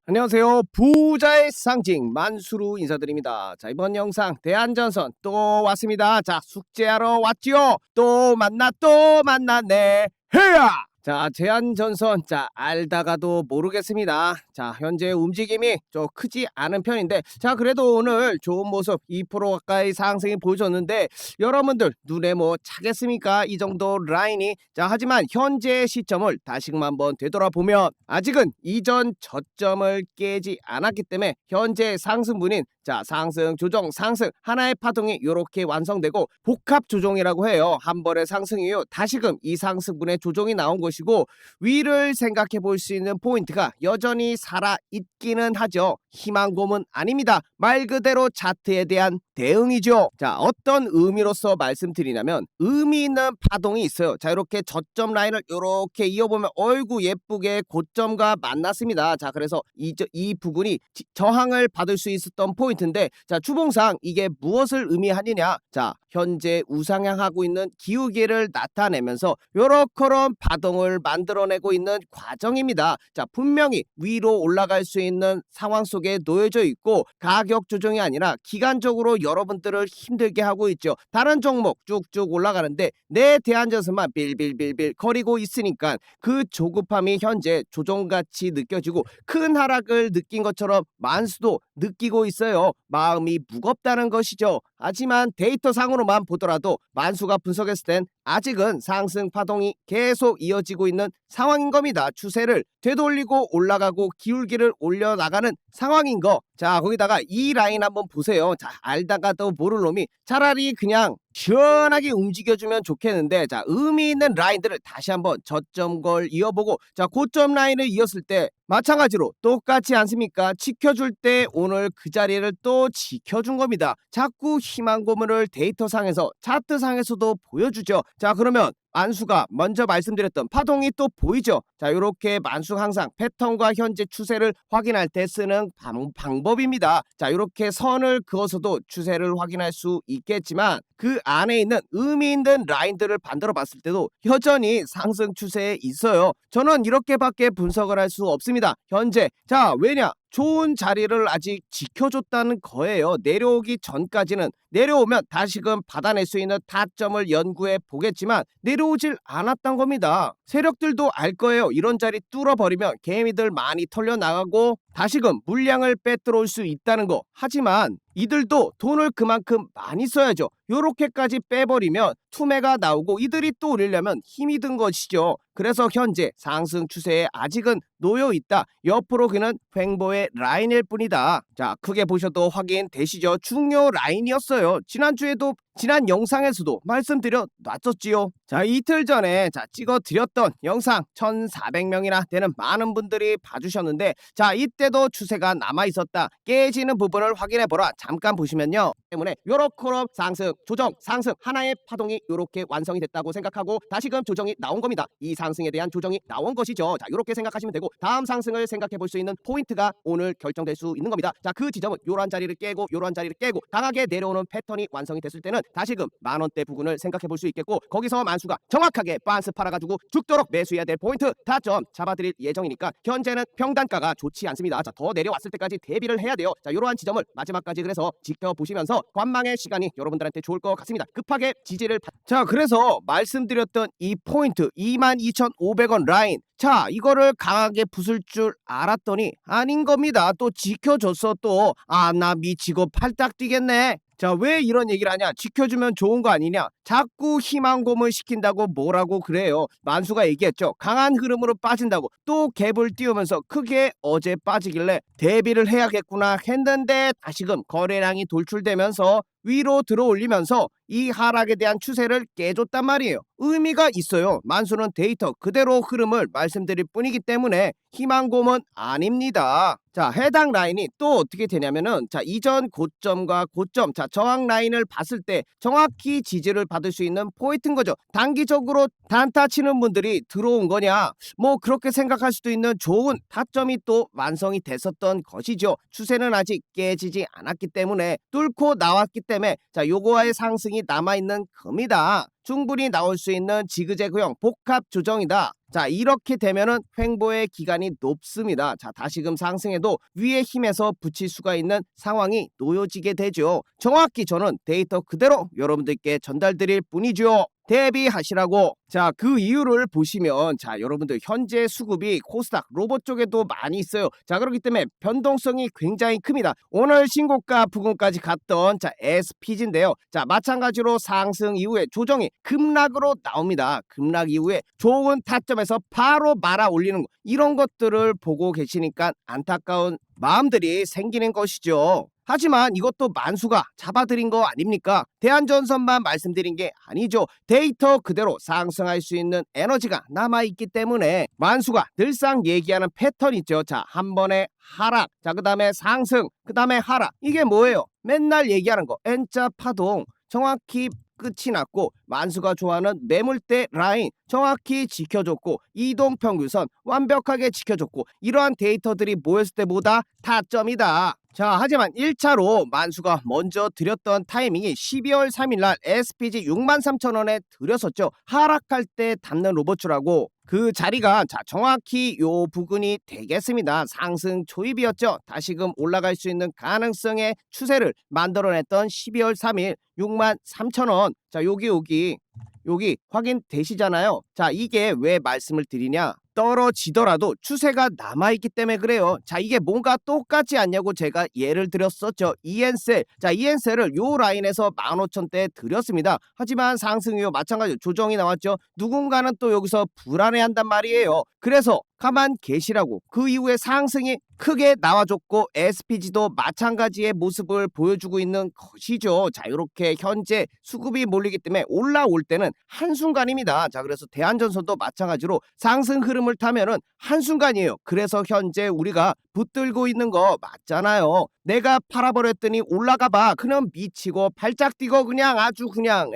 안녕하세요. 부자의 상징 만수루 인사드립니다. 자, 이번 영상 대한전선 또 왔습니다. 자, 숙제하러 왔지요. 또 만났네. 헤야! 자, 대한전선 자 알다가도 모르겠습니다. 자, 현재 움직임이 좀 크지 않은 편인데 자, 그래도 오늘 좋은 모습 2% 가까이 상승이 보여줬는데 여러분들 눈에 뭐 차겠습니까? 이 정도 라인이. 자, 하지만 현재 시점을 다시금 한번 되돌아보면 아직은 이전 저점을 깨지 않았기 때문에 현재 상승분인 자, 상승 조정 상승 하나의 파동이 이렇게 완성되고 복합 조정이라고 해요. 한 번의 상승 이후 다시금 이 상승분의 조정이 나온 것이고 위를 생각해 볼 수 있는 포인트가 여전히 살아 있기는 하죠. 희망고문 아닙니다. 말 그대로 차트에 대한 대응이죠. 자, 어떤 의미로서 말씀드리냐면 의미 있는 파동이 있어요. 자, 이렇게 저점 라인을 이렇게 이어보면 어이구 예쁘게 고점과 만났습니다. 자, 그래서 이 부분이 저항을 받을 수 있었던 포인트인데 자, 추봉상 이게 무엇을 의미하느냐. 자, 현재 우상향하고 있는 기울기를 나타내면서 요렇게런 파동을 만들어내고 있는 과정입니다. 자, 분명히 위로 올라갈 수 있는 상황 속에 놓여져 있고 가격 조정이 아니라 기간적으로 여러분들을 힘들게 하고 있죠. 다른 종목 쭉쭉 올라가는데 내 대한전선만 빌빌빌빌 거리고 있으니까 그 조급함이 현재 조정같이 느껴지고 큰 하락을 느낀 것처럼 만수도 느끼고 있어요. 마음이 무겁다는 것이죠. 하지만 데이터상으로만 보더라도 만수가 분석했을 땐 아직은 상승 파동이 계속 이어지고 있는 상황인 겁니다. 추세를 되돌리고 올라가고 기울기를 올려나가는 상황인 거. 자, 거기다가 이 라인 한번 보세요. 자, 알다가도 모를 놈이 차라리 그냥 시원하게 움직여주면 좋겠는데 자, 의미 있는 라인들을 다시 한번 저점걸 이어보고 자, 고점 라인을 이었을 때 마찬가지로 똑같지 않습니까? 지켜줄 때 오늘 그 자리를 또 지켜준 겁니다. 자꾸 희망 고문을 데이터상에서 차트상에서도 보여주죠. 자, 그러면 만수가 먼저 말씀드렸던 파동이 또 보이죠. 자, 이렇게 만수 항상 패턴과 현재 추세를 확인할 때 쓰는 방법입니다. 자, 이렇게 선을 그어서도 추세를 확인할 수 있겠지만 그 안에 있는 의미 있는 라인들을 만들어 봤을 때도 여전히 상승 추세에 있어요. 저는 이렇게밖에 분석을 할 수 없습니다. 현재 자, 왜냐? 좋은 자리를 아직 지켜줬다는 거예요. 내려오기 전까지는 내려오면 다시금 받아낼 수 있는 타점을 연구해 보겠지만 내려오질 않았던 겁니다. 세력들도 알 거예요. 이런 자리 뚫어버리면 개미들 많이 털려나가고 다시금 물량을 빼들어올 수 있다는 거. 하지만 이들도 돈을 그만큼 많이 써야죠. 요렇게까지 빼버리면 투매가 나오고 이들이 또 올리려면 힘이 든 것이죠. 그래서 현재 상승 추세에 아직은 놓여 있다. 옆으로 그는 횡보의 라인일 뿐이다. 자, 크게 보셔도 확인되시죠? 중요 라인이었어요. 지난주에도 지난 영상에서도 말씀드려 놨었지요. 자, 이틀 전에 자 찍어드렸던 영상 1,400명이나 되는 많은 분들이 봐주셨는데 자, 이때도 추세가 남아있었다. 깨지는 부분을 확인해보라. 잠깐 보시면요. 때문에 요렇게 상승, 조정, 상승 하나의 파동이 요렇게 완성이 됐다고 생각하고 다시금 조정이 나온 겁니다. 이 상승에 대한 조정이 나온 것이죠. 자, 요렇게 생각하시면 되고 다음 상승을 생각해 볼 수 있는 포인트가 오늘 결정될 수 있는 겁니다. 자, 그 지점은 요러한 자리를 깨고 요러한 자리를 깨고 강하게 내려오는 패턴이 완성이 됐을 때는 다시금 만원대 부근을 생각해 볼 수 있겠고 거기서 만수가 정확하게 빤스 팔아가지고 죽도록 매수해야 될 포인트 타점 잡아드릴 예정이니까 현재는 평단가가 좋지 않습니다. 자, 더 내려왔을 때까지 대비를 해야 돼요. 자, 요러한 지점을 마지막까지 그래서 지켜보시면서 관망의 시간이 여러분들한테 좋을 것 같습니다. 급하게 지지를 자, 그래서 말씀드렸던 이 포인트 22,500원 라인 자, 이거를 강하게 부술 줄 알았더니 아닌 겁니다. 또 지켜줬어 또. 아, 나 미치고 팔딱 뛰겠네. 자, 왜 이런 얘기를 하냐? 지켜주면 좋은 거 아니냐? 자꾸 희망고문 시킨다고 뭐라고 그래요. 만수가 얘기했죠. 강한 흐름으로 빠진다고 또 갭을 띄우면서 크게 어제 빠지길래 대비를 해야겠구나 했는데 다시금 거래량이 돌출되면서 위로 들어올리면서 이 하락에 대한 추세를 깨줬단 말이에요. 의미가 있어요. 만수는 데이터 그대로 흐름을 말씀드릴 뿐이기 때문에 희망고문 아닙니다. 자, 해당 라인이 또 어떻게 되냐면은 자, 이전 고점과 고점 자, 저항 라인을 봤을 때 정확히 지지를 받을 수 있는 포인트인 거죠. 단기적으로 단타 치는 분들이 들어온 거냐? 뭐 그렇게 생각할 수도 있는 좋은 타점이 또 완성이 됐었던 것이죠. 추세는 아직 깨지지 않았기 때문에 뚫고 나왔기 때문에 자, 요거와의 상승이 남아있는 겁니다. 충분히 나올 수 있는 지그재그형 복합 조정이다. 자, 이렇게 되면은 횡보의 기간이 높습니다. 자, 다시금 상승해도 위에 힘에서 붙일 수가 있는 상황이 놓여지게 되죠. 정확히 저는 데이터 그대로 여러분들께 전달드릴 뿐이죠. 대비하시라고. 자, 그 이유를 보시면, 자, 여러분들 현재 수급이 코스닥 로봇 쪽에도 많이 있어요. 자, 그렇기 때문에 변동성이 굉장히 큽니다. 오늘 신고가 부근까지 갔던 자 SPG인데요. 자, 마찬가지로 상승 이후에 조정이 급락으로 나옵니다. 급락 이후에 좋은 타점에서 바로 말아 올리는 거, 이런 것들을 보고 계시니까 안타까운 마음들이 생기는 것이죠. 하지만 이것도 만수가 잡아들인 거 아닙니까? 대한전선만 말씀드린 게 아니죠. 데이터 그대로 상승할 수 있는 에너지가 남아있기 때문에 만수가 늘상 얘기하는 패턴 있죠. 자, 한 번에 하락, 자, 그 다음에 상승, 그 다음에 하락. 이게 뭐예요? 맨날 얘기하는 거 N자 파동 정확히 끝이 났고, 만수가 좋아하는 매물대 라인 정확히 지켜줬고, 이동평균선 완벽하게 지켜줬고, 이러한 데이터들이 모였을 때보다 타점이다. 자, 하지만 1차로 만수가 먼저 드렸던 타이밍이 12월 3일날 SPG 63,000원에 드렸었죠. 하락할 때 담는 로봇주라고. 그 자리가 자 정확히 요 부근이 되겠습니다. 상승 초입이었죠. 다시금 올라갈 수 있는 가능성의 추세를 만들어냈던 12월 3일 63,000원. 자, 여기 확인되시잖아요. 자, 이게 왜 말씀을 드리냐? 떨어지더라도 추세가 남아있기 때문에 그래요. 자, 이게 뭔가 똑같지 않냐고 제가 예를 들었었죠. EN셀. 자, EN셀을 요 라인에서 15,000대 드렸습니다. 하지만 상승 이후 마찬가지로 조정이 나왔죠. 누군가는 또 여기서 불안해한단 말이에요. 그래서 가만 계시라고. 그 이후에 상승이 크게 나와줬고, SPG도 마찬가지의 모습을 보여주고 있는 것이죠. 자, 이렇게 현재 수급이 몰리기 때문에 올라올 때는 한순간입니다. 자, 그래서 대한전선도 마찬가지로 상승 흐름을 타면은 한순간이에요. 그래서 현재 우리가 붙들고 있는 거 맞잖아요. 내가 팔아버렸더니 올라가봐. 그냥 미치고 발작 뛰고 그냥 아주 그냥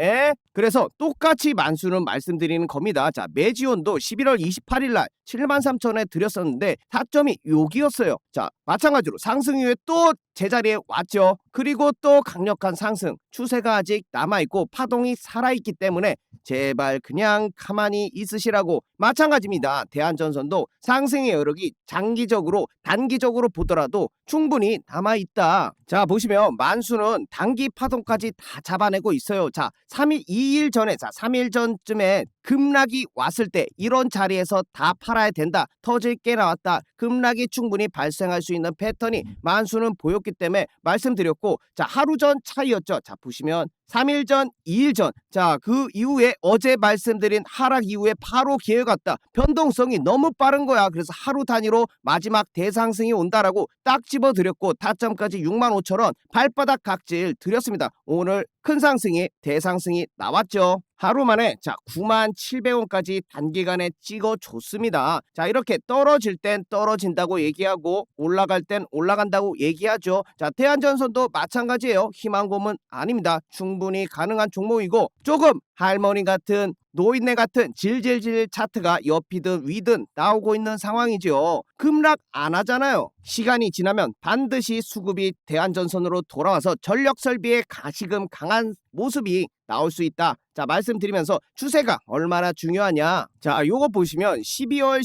그래서 똑같이 만수는 말씀드리는 겁니다. 자, 매지온도 11월 28일날 73,000원에 드렸었는데 타점이 여기였어요. 자, 마찬가지로 상승 이후에 또 제자리에 왔죠. 그리고 또 강력한 상승 추세가 아직 남아있고 파동이 살아있기 때문에 제발 그냥 가만히 있으시라고. 마찬가지입니다. 대한전선도 상승의 여력이 장기적으로 단기적으로 보더라도 충분히 남아있다. 자, 보시면 만수는 단기 파동까지 다 잡아내고 있어요. 자, 2일 전에, 자, 3일 전쯤에 급락이 왔을 때 이런 자리에서 다 팔아야 된다. 터질 게 나왔다. 급락이 충분히 발생할 수 있는 패턴이 만수는 보였기 때문에 말씀드렸고, 자, 하루 전 차이였죠. 자, 보시면 3일 전, 2일 전. 자, 그 이후에 어제 말씀드린 하락 이후에 바로 기회가 왔다. 변동성이 너무 빠른 거야. 그래서 하루 단위로 마지막 대상승이 온다라고 딱 집어드렸고, 타점까지 65,000원 발바닥 각질 드렸습니다. 오늘 큰 상승이 대상승이 나왔죠. 하루 만에 자 97,000원까지 단기간에 찍어줬습니다. 자, 이렇게 떨어질 땐 떨어진다고 얘기하고 올라갈 땐 올라간다고 얘기하죠. 자, 대한전선도 마찬가지예요. 희망고문 아닙니다. 충분히 가능한 종목이고, 조금 할머니 같은 노인네 같은 질질질 차트가 옆이든 위든 나오고 있는 상황이죠. 급락 안 하잖아요. 시간이 지나면 반드시 수급이 대한전선으로 돌아와서 전력 설비의 가시금 강한 모습이 나올 수 있다. 자, 말씀드리면서 추세가 얼마나 중요하냐. 자, 요거 보시면 12월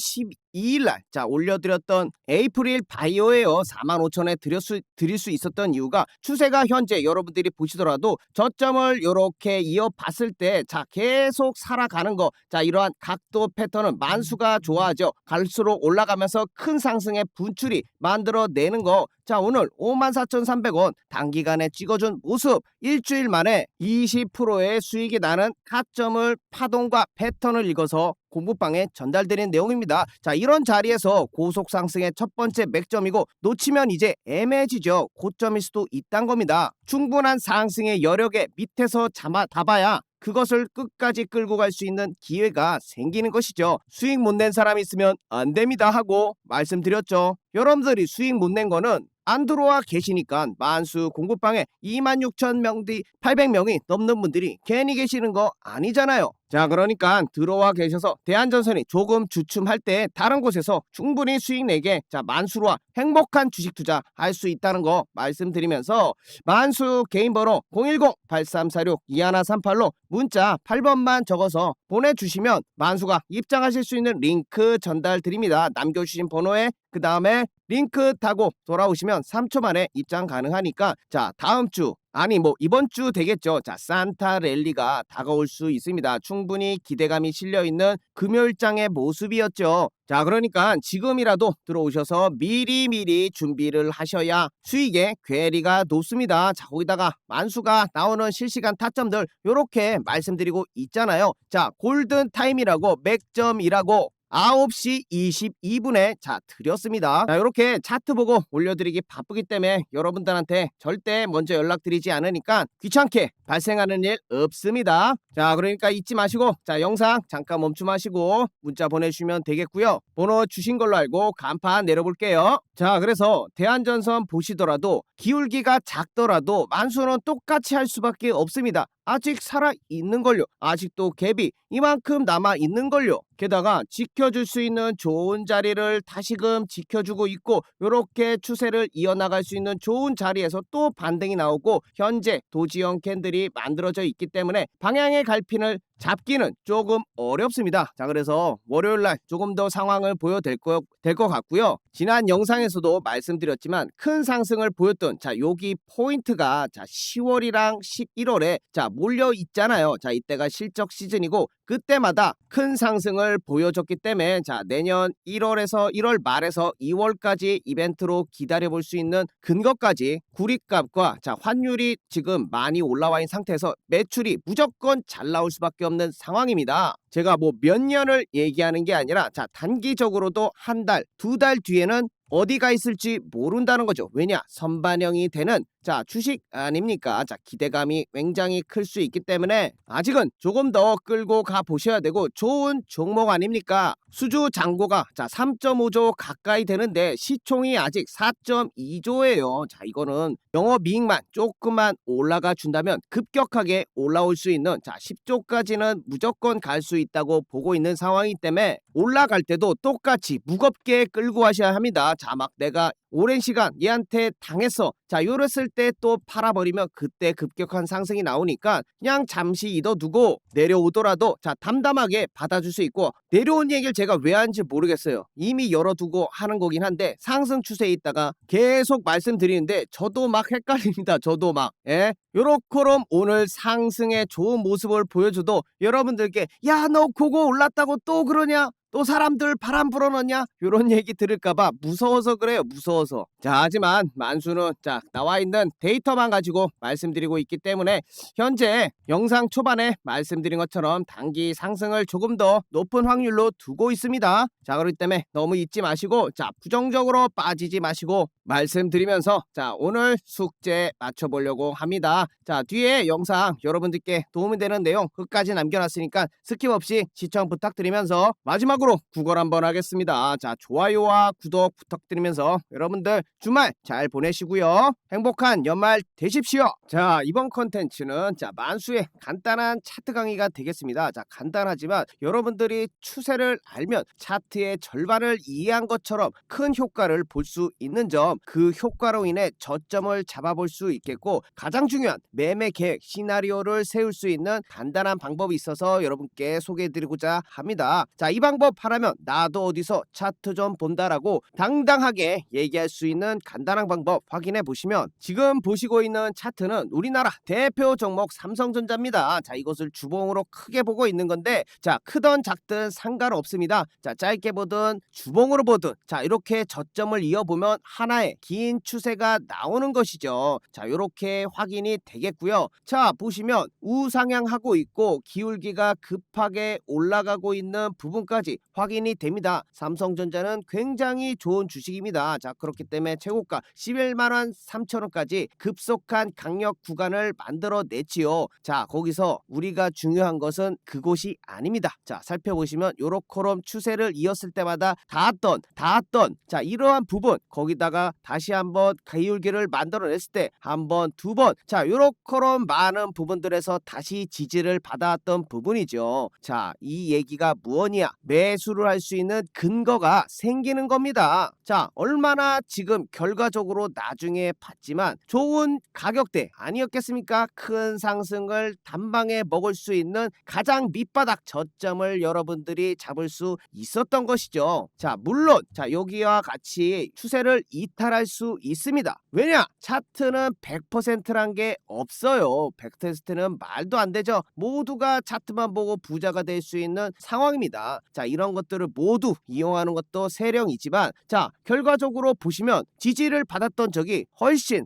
12일날 자 올려드렸던 에이프릴 바이오예요. 45,000원에 드릴 수 있었던 이유가 추세가 현재 여러분들이 보시더라도 저점을 요렇게 이어봤을 때 자 계속 살아가는 거. 자, 이러한 각도 패턴은 만수가 좋아하죠. 갈수록 올라가면서 큰 상승의 분출이 만들어내는 거. 자, 오늘 54,300원 단기간에 찍어준 모습, 일주일 만에 20%의 수익이 나는 타점을 파동과 패턴을 읽어서 공부방에 전달드린 내용입니다. 자, 이런 자리에서 고속 상승의 첫 번째 맥점이고, 놓치면 이제 애매해지죠. 고점일 수도 있단 겁니다. 충분한 상승의 여력에 밑에서 잡아야 그것을 끝까지 끌고 갈 수 있는 기회가 생기는 것이죠. 수익 못 낸 사람이 있으면 안 됩니다 하고 말씀드렸죠. 여러분들이 수익 못 낸 거는 안 들어와 계시니까. 만수 공부방에 26,000명 뒤 800명이 넘는 분들이 괜히 계시는 거 아니잖아요. 자, 그러니까 들어와 계셔서 대한전선이 조금 주춤할 때 다른 곳에서 충분히 수익 내게 만수르와 행복한 주식 투자 할 수 있다는 거 말씀드리면서 만수 개인 번호 010-8346-2138로 문자 8번만 적어서 보내주시면 만수가 입장하실 수 있는 링크 전달 드립니다. 남겨주신 번호에 그 다음에 링크 타고 돌아오시면 3초 만에 입장 가능하니까 다음 주 아니 이번 주 되겠죠. 산타 랠리가 다가올 수 있습니다. 충분히 기대감이 실려있는 금요일장의 모습이었죠. 그러니까 지금이라도 들어오셔서 미리미리 준비를 하셔야 수익의 괴리가 높습니다. 거기다가 만수가 나오는 실시간 타점들 요렇게 말씀드리고 있잖아요. 골든 타임이라고 맥점이라고 9시 22분에 드렸습니다. 이렇게 차트 보고 올려드리기 바쁘기 때문에 여러분들한테 절대 먼저 연락드리지 않으니까 귀찮게 발생하는 일 없습니다. 그러니까 잊지 마시고 영상 잠깐 멈춤하시고 문자 보내주시면 되겠고요. 번호 주신 걸로 알고 간판 내려볼게요. 그래서 대한전선 보시더라도 기울기가 작더라도 만수는 똑같이 할 수밖에 없습니다. 아직 살아있는걸요. 아직도 갭이 이만큼 남아있는걸요. 게다가 지켜줄 수 있는 좋은 자리를 다시금 지켜주고 있고 요렇게 추세를 이어나갈 수 있는 좋은 자리에서 또 반등이 나오고 현재 도지형 캔들이 만들어져 있기 때문에 방향의 갈핀을 잡기는 조금 어렵습니다. 그래서 월요일날 조금 더 상황을 보여드릴 것 같고요. 지난 영상에서도 말씀드렸지만 큰 상승을 보였던 여기 포인트가 10월이랑 11월에 몰려 있잖아요. 이때가 실적 시즌이고 그때마다 큰 상승을 보여줬기 때문에 내년 1월에서 1월 말에서 2월까지 이벤트로 기다려볼 수 있는 근거까지 구리값과 환율이 지금 많이 올라와 있는 상태에서 매출이 무조건 잘 나올 수밖에 없는 상황입니다. 제가 몇 년을 얘기하는 게 아니라 단기적으로도 한 달, 두 달 뒤에는 어디가 있을지 모른다는 거죠. 왜냐? 선반영이 되는 주식 아닙니까? 기대감이 굉장히 클 수 있기 때문에 아직은 조금 더 끌고 가 보셔야 되고 좋은 종목 아닙니까? 수주 잔고가 3.5조 가까이 되는데 시총이 아직 4.2조예요. 이거는 영업이익만 조금만 올라가 준다면 급격하게 올라올 수 있는 10조까지는 무조건 갈 수 있다고 보고 있는 상황이기 때문에 올라갈 때도 똑같이 무겁게 끌고 하셔야 합니다. 막 내가 오랜 시간 얘한테 당했어. 요랬을 때 또 팔아버리면 그때 급격한 상승이 나오니까 그냥 잠시 잊어두고 내려오더라도 담담하게 받아줄 수 있고 내려온 얘기를 제가 왜 하는지 모르겠어요. 이미 열어두고 하는 거긴 한데 상승 추세에 있다가 계속 말씀드리는데 저도 막 헷갈립니다. 저도 막 요렇게럼 오늘 상승의 좋은 모습을 보여줘도 여러분들께 야 너 그거 올랐다고 또 그러냐? 또 사람들 바람 불어넣냐? 요런 얘기 들을까봐 무서워서 그래요. 무서워서. 하지만 만수는 나와 있는 데이터만 가지고 말씀드리고 있기 때문에 현재 영상 초반에 말씀드린 것처럼 단기 상승을 조금 더 높은 확률로 두고 있습니다. 그렇기 때문에 너무 잊지 마시고 부정적으로 빠지지 마시고 말씀드리면서 오늘 숙제 맞춰보려고 합니다. 뒤에 영상 여러분들께 도움이 되는 내용 끝까지 남겨놨으니까 스킵 없이 시청 부탁드리면서 마지막으로 구걸 한번 하겠습니다. 좋아요와 구독 부탁드리면서 여러분들 주말 잘 보내시고요. 행복한 연말 되십시오. 이번 컨텐츠는 만수의 간단한 차트 강의가 되겠습니다. 간단하지만 여러분들이 추세를 알면 차트의 절반을 이해한 것처럼 큰 효과를 볼 수 있는 점, 그 효과로 인해 저점을 잡아볼 수 있겠고 가장 중요한 매매 계획 시나리오를 세울 수 있는 간단한 방법이 있어서 여러분께 소개해드리고자 합니다. 이 방법 하라면 나도 어디서 차트 좀 본다라고 당당하게 얘기할 수 있는 간단한 방법 확인해 보시면 지금 보시고 있는 차트는 우리나라 대표 종목 삼성전자입니다. 이것을 주봉으로 크게 보고 있는 건데 크든 작든 상관없습니다. 짧게 보든 주봉으로 보든 이렇게 저점을 이어보면 하나의 긴 추세가 나오는 것이죠. 이렇게 확인이 되겠고요. 보시면 우상향하고 있고 기울기가 급하게 올라가고 있는 부분까지 확인이 됩니다. 삼성전자는 굉장히 좋은 주식입니다. 자, 그렇기 때문에 최고가 11만 3천원까지 급속한 강력 구간을 만들어냈지요. 자, 거기서 우리가 중요한 것은 그곳이 아닙니다. 자, 살펴보시면 요렇게럼 추세를 이었을 때마다 닿았던 자, 이러한 부분, 거기다가 다시 한번 기울기를 만들어냈을 때 한 번, 두 번, 자, 요렇게럼 많은 부분들에서 다시 지지를 받아왔던 부분이죠. 자, 이 얘기가 무엇이냐? 매수를 할 수 있는 근거가 생기는 겁니다. 자, 얼마나 지금 결과적으로 나중에 봤지만 좋은 가격대 아니었겠습니까? 큰 상승을 단방에 먹을 수 있는 가장 밑바닥 저점을 여러분들이 잡을 수 있었던 것이죠. 자, 물론 자, 여기와 같이 추세를 이탈할 수 있습니다. 왜냐? 차트는 100%란 게 없어요. 100%는 말도 안 되죠. 모두가 차트만 보고 부자가 될 수 있는 상황입니다. 자, 이런 것들을 모두 이용하는 것도 세령이지만, 자, 결과적으로 보시면 지지를 받았던 적이 훨씬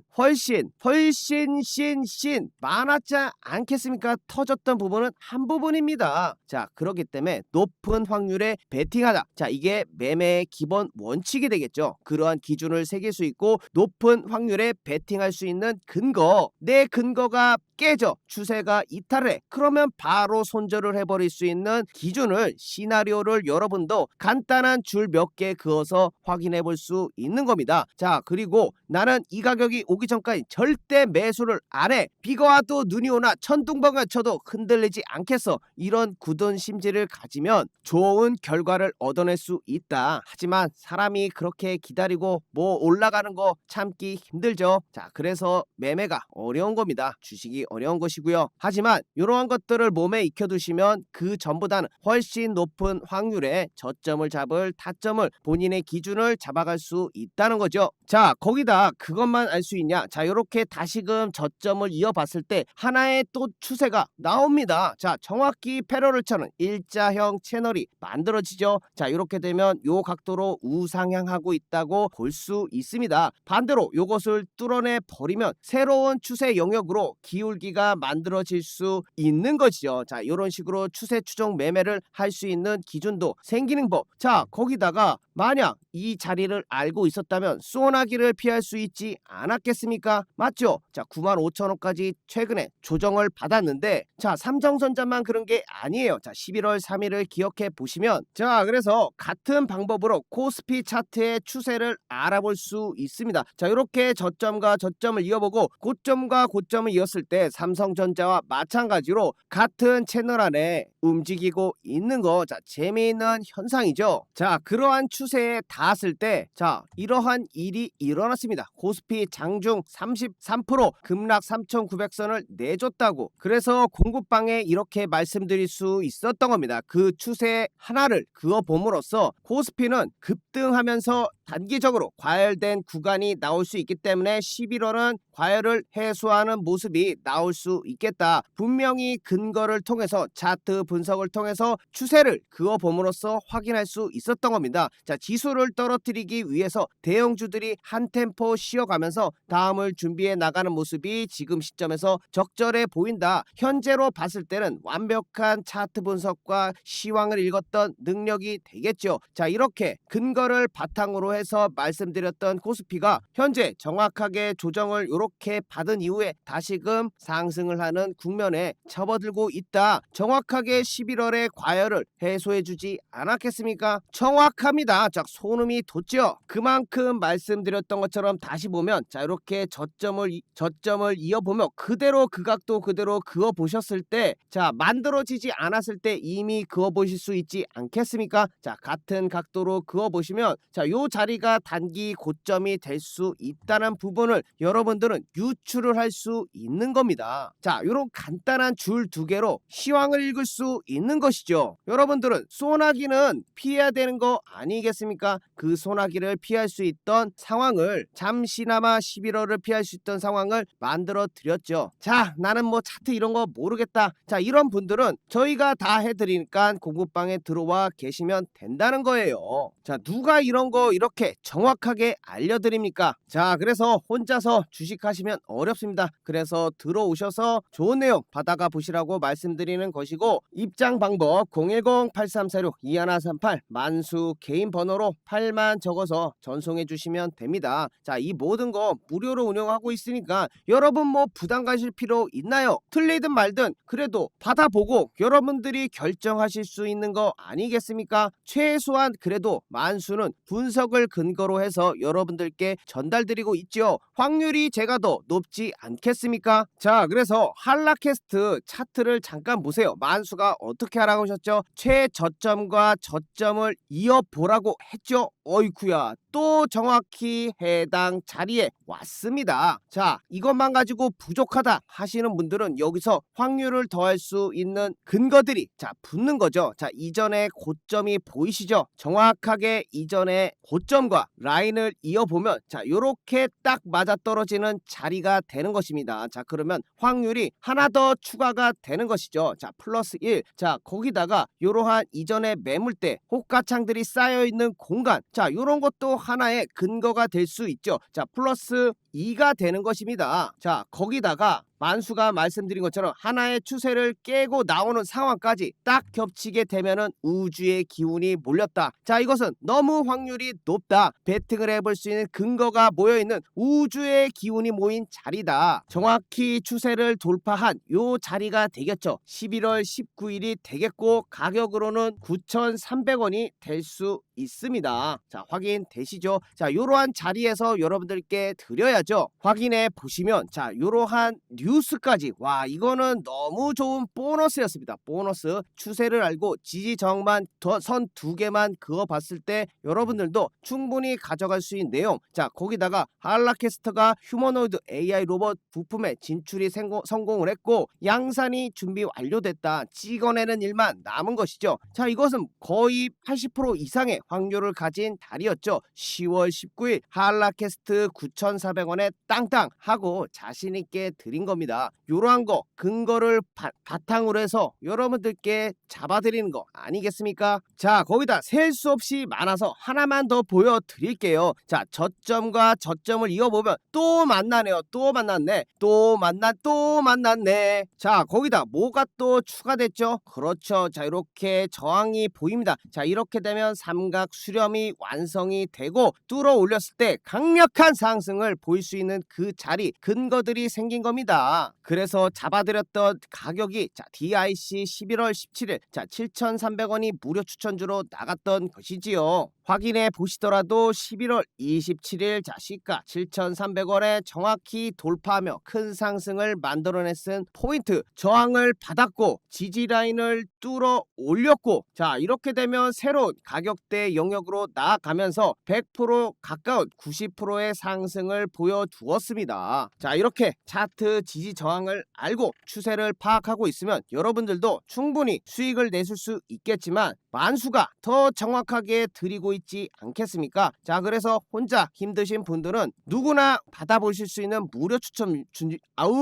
많았지 않겠습니까? 터졌던 부분은 한 부분입니다. 자, 그렇기 때문에 높은 확률에 베팅하다. 자, 이게 매매의 기본 원칙이 되겠죠. 그러한 기준을 새길 수 있고 높은 확률에 베팅할 수 있는 근거, 내 근거가 깨져 추세가 이탈을 해. 그러면 바로 손절을 해버릴 수 있는 기준을, 시나리오를 여러분도 간단한 줄 몇 개 그어서 확인해 볼 수 있는 겁니다. 자, 그리고 나는 이 가격이 오기 전까지 절대 매수를 안 해. 비가 와도 눈이 오나 천둥번개가 쳐도 흔들리지 않겠어. 이런 굳은 심지를 가지면 좋은 결과를 얻어낼 수 있다. 하지만 사람이 그렇게 기다리고 뭐 올라가는 거 참기 힘들죠. 자, 그래서 매매가 어려운 겁니다. 주식이 어려운 것이고요. 하지만 이러한 것들을 몸에 익혀두시면 그 전보다는 훨씬 높은 확률의 저점을 잡을 타점을, 본인의 기준을 잡아갈 수 있다는 거죠. 자, 거기다 그것만 알 수 있냐? 자, 이렇게 다시금 저점을 이어봤을 때 하나의 또 추세가 나옵니다. 자, 정확히 패러를 쳐는 일자형 채널이 만들어지죠. 자, 이렇게 되면 요 각도로 우상향하고 있다고 볼 수 있습니다. 반대로 요것을 뚫어내 버리면 새로운 추세 영역으로 기울기가 만들어질 수 있는 것이죠. 자, 이런 식으로 추세 추종 매매를 할 수 있는 기준도 생기는 법. 자, 거기다가 만약 이 자리를 알고 있었다면 소나기를 피할 수 있지 않았겠습니까? 맞죠? 자, 95,000원까지 최근에 조정을 받았는데, 자, 삼성전자만 그런 게 아니에요. 자, 11월 3일을 기억해 보시면, 자, 그래서 같은 방법으로 코스피 차트의 추세를 알아볼 수 있습니다. 자, 이렇게 저점과 저점을 이어보고 고점과 고점을 이었을 때 삼성전자와 마찬가지로 같은 채널 안에 움직이고 있는 거, 자, 재미있는 현상이죠. 자, 그러한 추세에 닿았을 때, 자, 이러한 일이 일어났습니다. 코스피 장중 33% 급락 3,900선을 내줬다고. 그래서 공급방에 이렇게 말씀드릴 수 있었던 겁니다. 그 추세 하나를 그어봄으로써 코스피는 급등하면서 단기적으로 과열된 구간이 나올 수 있기 때문에 11월은 과열을 해소하는 모습이 나올 수 있겠다. 분명히 근거를 통해서, 차트 분석을 통해서 추세를 그어봄으로써 확인할 수 있었던 겁니다. 자, 지수를 떨어뜨리기 위해서 대형주들이 한 템포 쉬어가면서 다음을 준비해 나가는 모습이 지금 시점에서 적절해 보인다. 현재로 봤을 때는 완벽한 차트 분석과 시황을 읽었던 능력이 되겠죠. 자, 이렇게 근거를 바탕으로 해서 말씀드렸던 코스피가 현재 정확하게 조정을 이렇게 받은 이후에 다시금 상승을 하는 국면에 접어들고 있다. 정확하게 11월의 과열을 해소해주지 않았겠습니까? 정확합니다. 자, 소름이 돋죠. 그만큼 말씀드렸던 것처럼 다시 보면, 자, 이렇게 저점을 이어보며 그대로 그 각도 그대로 그어 보셨을 때, 자, 만들어지지 않았을 때 이미 그어 보실 수 있지 않겠습니까? 자, 같은 각도로 그어 보시면, 자, 요 자리가 단기 고점이 될 수 있다는 부분을 여러분들은 유추를 할 수 있는 겁니다. 자, 요런 간단한 줄 두 개로 시황을 읽을 수 있는 것이죠. 여러분들은 소나기는 피해야 되는 거 아니겠습니까? 그 소나기를 피할 수 있던 상황을, 잠시나마 11월을 피할 수 있던 상황을 만들어 드렸죠. 자, 나는 뭐 차트 이런 거 모르겠다. 자, 이런 분들은 저희가 다 해드리니까 공부방에 들어와 계시면 된다는 거예요. 자, 누가 이런 거 이렇게 정확하게 알려드립니까? 자, 그래서 혼자서 주식하시면 어렵습니다. 그래서 들어오셔서 좋은 내용 받아가 보시라고 말씀드리는 것이고, 입장 방법 010-8346 8346 2138 만수 개인 번호로 8만 적어서 전송해 주시면 됩니다. 자, 이 모든 거 무료로 운영하고 있으니까 여러분 뭐 부담 가실 필요 있나요? 틀리든 말든 그래도 받아보고 여러분들이 결정하실 수 있는 거 아니겠습니까? 최소한 그래도 만수는 분석을 근거로 해서 여러분들께 전달드리고 있죠. 확률이 제가 더 높지 않겠습니까? 자, 그래서 한라캐스트 차트를 잠깐 보세요. 만수가 어떻게 하라고 하셨죠? 최저점과 저점을 이어보라고 했죠. 어이쿠야, 또 정확히 해당 자리에 왔습니다. 자, 이것만 가지고 부족하다 하시는 분들은 여기서 확률을 더할 수 있는 근거들이 붙는 거죠. 자, 이전의 고점이 보이시죠? 정확하게 이전의 고점과 라인을 이어보면 요렇게 딱 맞아떨어지는 자리가 되는 것입니다. 자, 그러면 확률이 하나 더 추가가 되는 것이죠. 자, 플러스 1. 자, 거기다가 요러한 이전의 매물대 호가창들이 쌓여있는 공간, 자, 요런 것도 하나의 근거가 될 수 있죠. 자, 플러스 2가 되는 것입니다. 자, 거기다가 만수가 말씀드린 것처럼 하나의 추세를 깨고 나오는 상황까지 딱 겹치게 되면은 우주의 기운이 몰렸다. 자, 이것은 너무 확률이 높다. 베팅을 해볼 수 있는 근거가 모여있는 우주의 기운이 모인 자리다. 정확히 추세를 돌파한 요 자리가 되겠죠. 11월 19일이 되겠고 가격으로는 9,300원이 될 수 있습니다. 자, 확인되시죠? 자, 요러한 자리에서 여러분들께 드려야죠. 확인해 보시면 자, 요러한 뉴스까지, 와, 이거는 너무 좋은 보너스였습니다. 보너스. 추세를 알고 지지저항만 선 두 개만 그어봤을 때 여러분들도 충분히 가져갈 수 있는 내용. 자, 거기다가 한라캐스터가 휴머노이드 AI 로봇 부품에 진출이 성공을 했고 양산이 준비 완료됐다. 찍어내는 일만 남은 것이죠. 자, 이것은 거의 80% 이상의 확률을 가진 달이었죠. 10월 19일 한라캐스트 9,400원에 땅땅 하고 자신있게 드린 겁니다. 요러한 거 근거를 바탕으로 해서 여러분들께 잡아드리는 거 아니겠습니까? 자, 거기다 셀 수 없이 많아서 하나만 더 보여드릴게요. 자, 저점과 저점을 이어보면 또 만나네요. 또 만났네. 또 만났네. 자, 거기다 뭐가 또 추가됐죠? 그렇죠. 자, 이렇게 저항이 보입니다. 자, 이렇게 되면 삼각 수렴이 완성이 되고 뚫어 올렸을 때 강력한 상승을 보일 수 있는 그 자리 근거들이 생긴 겁니다. 그래서 잡아드렸던 가격이 DIC 11월 17일 7,300원이 무료 추천주로 나갔던 것이지요. 확인해 보시더라도 11월 27일 시가 7,300원에 정확히 돌파하며 큰 상승을 만들어냈은 포인트 저항을 받았고 지지라인을 뚫어 올렸고, 자, 이렇게 되면 새로운 가격대 영역으로 나아가면서 100% 가까운 90%의 상승을 보여주었습니다. 자, 이렇게 차트 지지 저항을 알고 추세를 파악하고 있으면 여러분들도 충분히 수익을 내실 수 있겠지만 만수가 더 정확하게 드리고 있지 않겠습니까? 자, 그래서 혼자 힘드신 분들은 누구나 받아보실 수 있는 무료 추천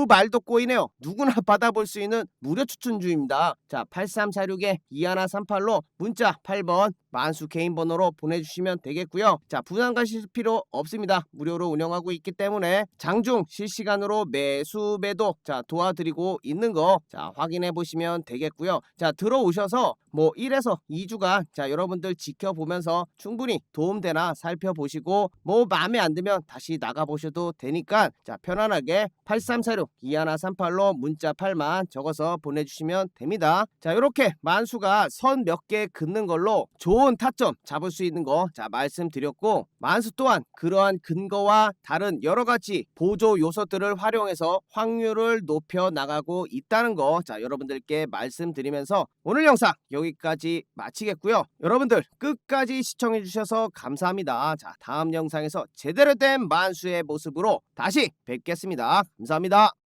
말도 꼬이네요. 누구나 받아볼 수 있는 무료 추천주입니다. 자, 8346에 2138로 문자 8번 만수 개인 번호로 보내주시면 되겠고요. 자, 부담 가실 필요 없습니다. 무료로 운영하고 있기 때문에 장중 실시간으로 매수 매도 도와드리고 있는 거 확인해 보시면 되겠고요. 자, 들어오셔서 뭐 1에서 2주간 여러분들 지켜보면서 충분히 도움되나 살펴보시고 뭐 마음에 안 들면 다시 나가보셔도 되니까 편안하게 8346 2138로 문자 8만 적어서 보내주시면 됩니다. 자, 이렇게 만수가 선 몇 개 긋는 걸로 좋은 타점 잡을 수 있는 거 말씀드렸고, 만수 또한 그러한 근거와 다른 여러가지 보조 요소들을 활용해서 확률을 높여 나가고 있다는 거 여러분들께 말씀드리면서 오늘 영상 여기까지 마치겠고요. 여러분들 끝까지 시청해 주셔서 감사합니다. 자, 다음 영상에서 제대로 된 만수의 모습으로 다시 뵙겠습니다. 감사합니다.